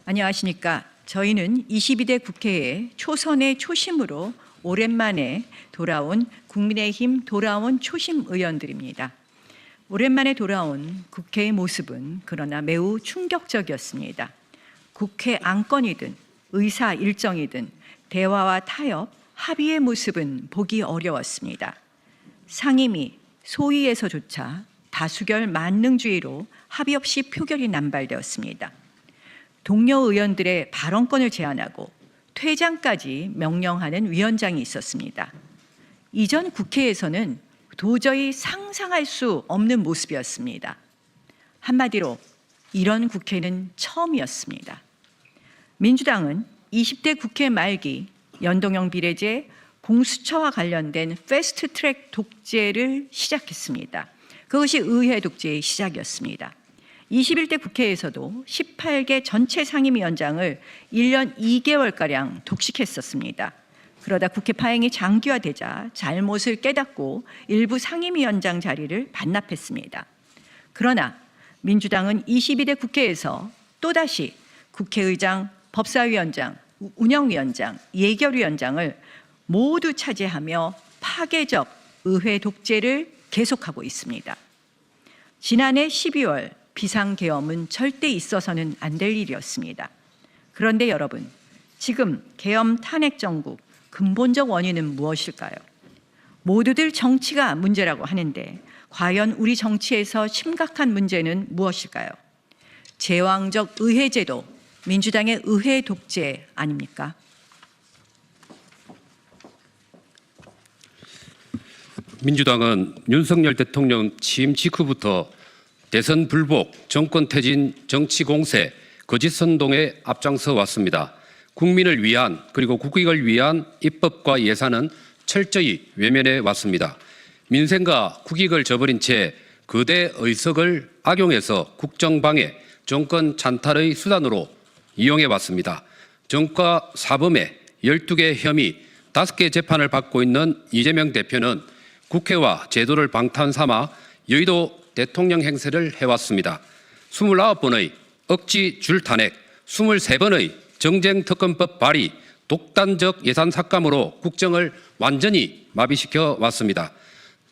안녕하십니까. 저희는 22대 국회에 초선의 초심으로 오랜만에 돌아온 국민의힘 돌아온 초심 의원들입니다. 오랜만에 돌아온 국회의 모습은 그러나 매우 충격적이었습니다. 국회 안건이든 의사 일정이든 대화와 타협, 합의의 모습은 보기 어려웠습니다. 상임위, 소위에서조차 다수결 만능주의로 합의 없이 표결이 남발되었습니다. 동료 의원들의 발언권을 제한하고 퇴장까지 명령하는 위원장이 있었습니다. 이전 국회에서는 도저히 상상할 수 없는 모습이었습니다. 한마디로 이런 국회는 처음이었습니다. 민주당은 20대 국회 말기 연동형 비례제 공수처와 관련된 패스트트랙 독재를 시작했습니다. 그것이 의회 독재의 시작이었습니다. 21대 국회에서도 18개 전체 상임위원장을 1년 2개월가량 독식했었습니다. 그러다 국회 파행이 장기화되자 잘못을 깨닫고 일부 상임위원장 자리를 반납했습니다. 그러나 민주당은 22대 국회에서 또다시 국회의장, 법사위원장, 운영위원장, 예결위원장을 모두 차지하며 파괴적 의회 독재를 계속하고 있습니다. 지난해 12월 비상계엄은 절대 있어서는 안 될 일이었습니다. 그런데 여러분, 지금 계엄 탄핵 정국 근본적 원인은 무엇일까요? 모두들 정치가 문제라고 하는데 과연 우리 정치에서 심각한 문제는 무엇일까요? 제왕적 의회제도, 민주당의 의회 독재 아닙니까? 민주당은 윤석열 대통령 취임 직후부터 대선 불복, 정권 퇴진, 정치 공세, 거짓 선동에 앞장서 왔습니다. 국민을 위한 그리고 국익을 위한 입법과 예산은 철저히 외면해 왔습니다. 민생과 국익을 저버린 채 거대 의석을 악용해서 국정방해, 정권 찬탈의 수단으로 이용해 왔습니다. 정과 사범의 12개 혐의, 5개 재판을 받고 있는 이재명 대표는 국회와 제도를 방탄 삼아 여의도 대통령 행세를 해왔습니다. 29번의 억지 줄탄핵, 23번의 정쟁특검법 발의, 독단적 예산 삭감으로 국정을 완전히 마비시켜 왔습니다.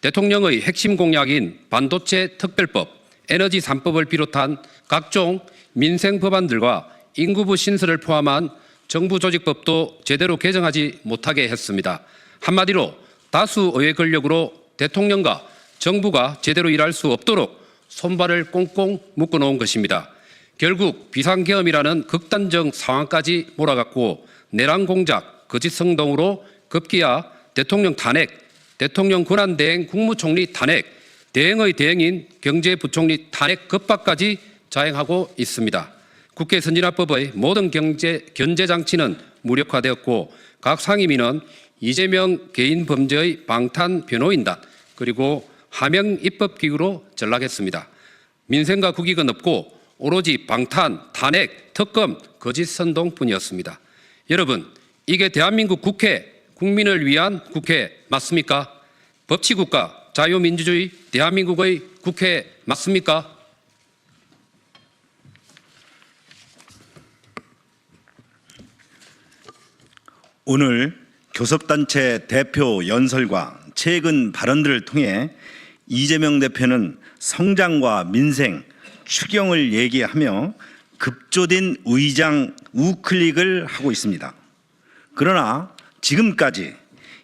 대통령의 핵심 공약인 반도체 특별법, 에너지 3법을 비롯한 각종 민생 법안들과 인구부 신설을 포함한 정부조직법도 제대로 개정하지 못하게 했습니다. 한마디로 다수 의회 권력으로 대통령과 정부가 제대로 일할 수 없도록 손발을 꽁꽁 묶어놓은 것입니다. 결국 비상계엄이라는 극단적 상황까지 몰아갔고 내란공작, 거짓성동으로 급기야 대통령 탄핵, 대통령 권한대행 국무총리 탄핵, 대행의 대행인 경제부총리 탄핵 급박까지 자행하고 있습니다. 국회 선진화법의 모든 견제장치는 무력화되었고 각 상임위는 이재명 개인 범죄의 방탄 변호인단 그리고 하명 입법기구로 전락했습니다. 민생과 국익은 없고 오로지 방탄, 탄핵, 특검, 거짓 선동뿐이었습니다. 여러분, 이게 대한민국 국회, 국민을 위한 국회 맞습니까? 법치국가, 자유민주주의 대한민국의 국회 맞습니까? 오늘 교섭단체 대표 연설과 최근 발언들을 통해 이재명 대표는 성장과 민생, 추경을 얘기하며 급조된 의장 우클릭을 하고 있습니다. 그러나 지금까지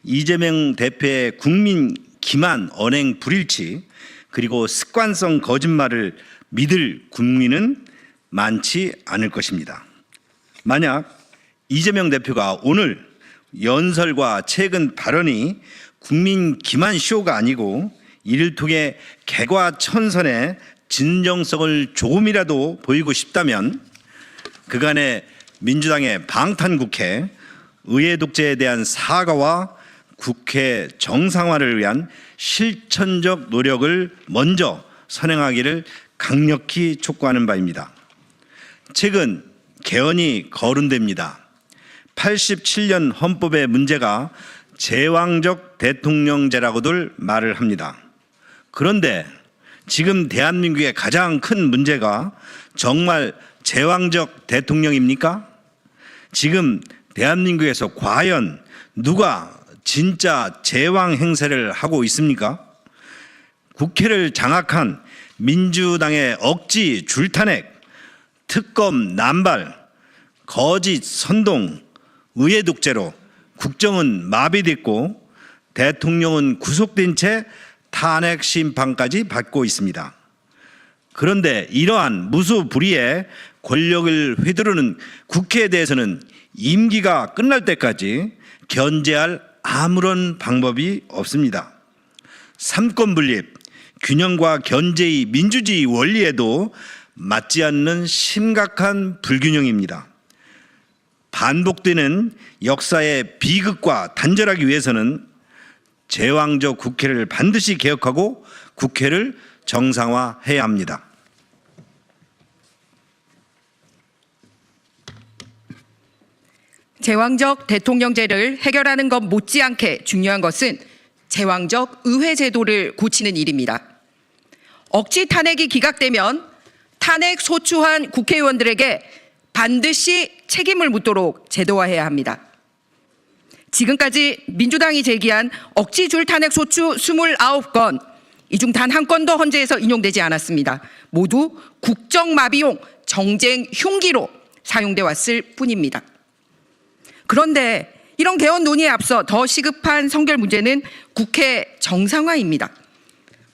이재명 대표의 국민 기만 언행 불일치 그리고 습관성 거짓말을 믿을 국민은 많지 않을 것입니다. 만약 이재명 대표가 오늘 연설과 최근 발언이 국민 기만 쇼가 아니고 이를 통해 개과천선의 진정성을 조금이라도 보이고 싶다면 그간의 민주당의 방탄국회, 의회 독재에 대한 사과와 국회 정상화를 위한 실천적 노력을 먼저 선행하기를 강력히 촉구하는 바입니다. 최근 개헌이 거론됩니다. 87년 헌법의 문제가 제왕적 대통령제라고들 말을 합니다. 그런데 지금 대한민국의 가장 큰 문제가 정말 제왕적 대통령입니까? 지금 대한민국에서 과연 누가 진짜 제왕 행세를 하고 있습니까? 국회를 장악한 민주당의 억지 줄탄핵, 특검 남발, 거짓 선동, 의회 독재로 국정은 마비됐고 대통령은 구속된 채 탄핵 심판까지 받고 있습니다. 그런데 이러한 무소불위의 권력을 휘두르는 국회에 대해서는 임기가 끝날 때까지 견제할 아무런 방법이 없습니다. 삼권 분립, 균형과 견제의 민주주의 원리에도 맞지 않는 심각한 불균형입니다. 반복되는 역사의 비극과 단절하기 위해서는 제왕적 국회를 반드시 개혁하고 국회를 정상화해야 합니다. 제왕적 대통령제를 해결하는 것 못지않게 중요한 것은 제왕적 의회 제도를 고치는 일입니다. 억지 탄핵이 기각되면 탄핵 소추한 국회의원들에게 반드시 책임을 묻도록 제도화해야 합니다. 지금까지 민주당이 제기한 억지 줄 탄핵 소추 29건, 이 중 단 한 건도 헌재에서 인용되지 않았습니다. 모두 국정마비용 정쟁 흉기로 사용돼 왔을 뿐입니다. 그런데 이런 개헌 논의에 앞서 더 시급한 선결 문제는 국회 정상화입니다.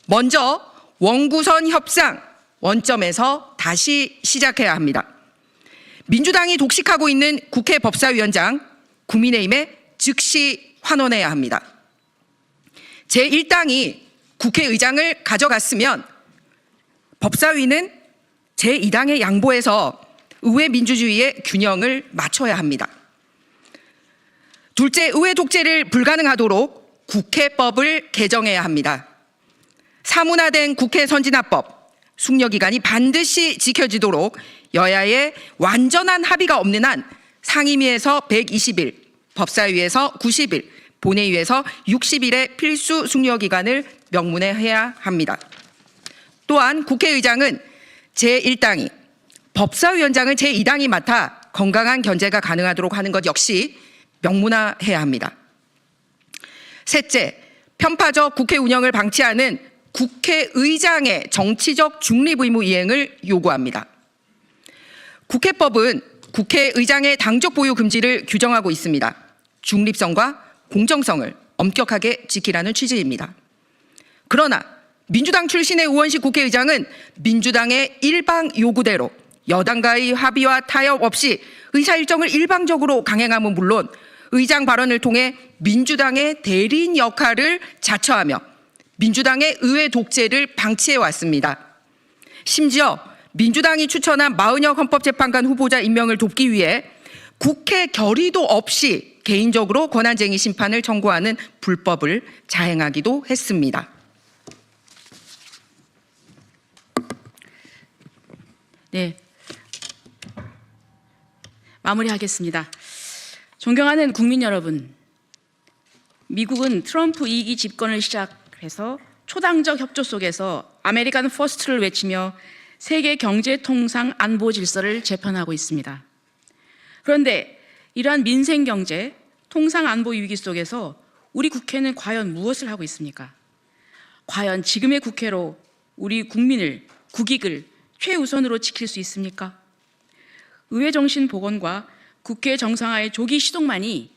먼저 원구성 협상 원점에서 다시 시작해야 합니다. 민주당이 독식하고 있는 국회 법사위원장, 국민의힘에 즉시 환원해야 합니다. 제1당이 국회의장을 가져갔으면 법사위는 제2당에 양보해서 의회 민주주의의 균형을 맞춰야 합니다. 둘째, 의회 독재를 불가능하도록 국회법을 개정해야 합니다. 사문화된 국회 선진화법, 숙려기간이 반드시 지켜지도록 여야의 완전한 합의가 없는 한 상임위에서 120일, 법사위에서 90일, 본회의에서 60일의 필수 숙려기간을 명문화해야 합니다. 또한 국회의장은 제1당이, 법사위원장을 제2당이 맡아 건강한 견제가 가능하도록 하는 것 역시 명문화해야 합니다. 셋째, 편파적 국회 운영을 방치하는 국회의장의 정치적 중립 의무 이행을 요구합니다. 국회법은 국회의장의 당적 보유 금지를 규정하고 있습니다. 중립성과 공정성을 엄격하게 지키라는 취지입니다. 그러나 민주당 출신의 우원식 국회의장은 민주당의 일방 요구대로 여당과의 합의와 타협 없이 의사 일정을 일방적으로 강행함은 물론 의장 발언을 통해 민주당의 대리인 역할을 자처하며 민주당의 의회 독재를 방치해 왔습니다. 심지어 민주당이 추천한 마은혁 헌법재판관 후보자 임명을 돕기 위해 국회 결의도 없이 개인적으로 권한쟁의 심판을 청구하는 불법을 자행하기도 했습니다. 네, 마무리하겠습니다. 존경하는 국민 여러분, 미국은 트럼프 2기 집권을 시작해서 초당적 협조 속에서 아메리칸 퍼스트를 외치며 세계 경제 통상 안보 질서를 재편하고 있습니다. 그런데 이러한 민생 경제 통상 안보 위기 속에서 우리 국회는 과연 무엇을 하고 있습니까? 과연 지금의 국회로 우리 국민을, 국익을 최우선으로 지킬 수 있습니까? 의회 정신 복원과 국회 정상화의 조기 시동만이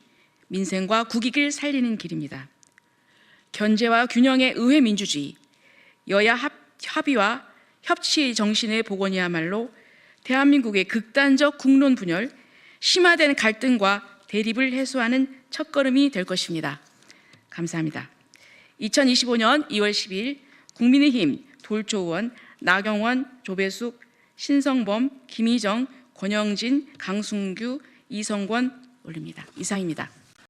민생과 국익을 살리는 길입니다. 견제와 균형의 의회 민주주의, 여야 합의와 협치의 정신의 복원이야말로 대한민국의 극단적 국론 분열, 심화된 갈등과 대립을 해소하는 첫걸음이 될 것입니다. 감사합니다. 2025년 2월 10일 국민의힘 돌초의원 나경원, 조배숙, 신성범, 김희정, 권영진, 강승규, 이성권 올립니다. 이상입니다.